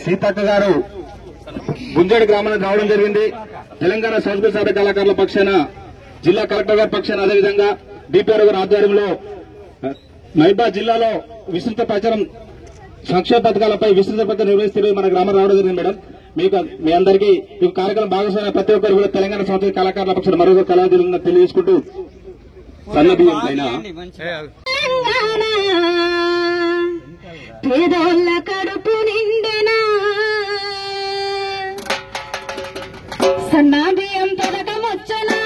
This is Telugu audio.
సీతక్క గారు గుంజేడు గ్రామానికి రావడం జరిగింది. తెలంగాణ సంస్కృతి సాధక కళాకారుల పక్షాన జిల్లా కలెక్టర్ గారి పక్షాన అదేవిధంగా డిపిఆర్ గారి ఆధ్వర్యంలో మహబూబాబాద్ జిల్లాలో విస్తృత ప్రచారం సంక్షేమ పథకాలపై విస్తృత ప్రచారం నిర్వహిస్తే మన గ్రామం రావడం జరిగింది. మేడం మీకు మీ అందరికీ ఈ కార్యక్రమం భాగస్వామ్య ప్రతి ఒక్కరు కూడా తెలంగాణ సంస్కృతి కళాకారుల పక్షాన మరొక కళాకారులను తెలియజేసుకుంటూ సన్నబియ్యం పైన పేదోళ్ళ కడుపు నిండెనా సన్నా బియ్యం పథకం వచ్చనా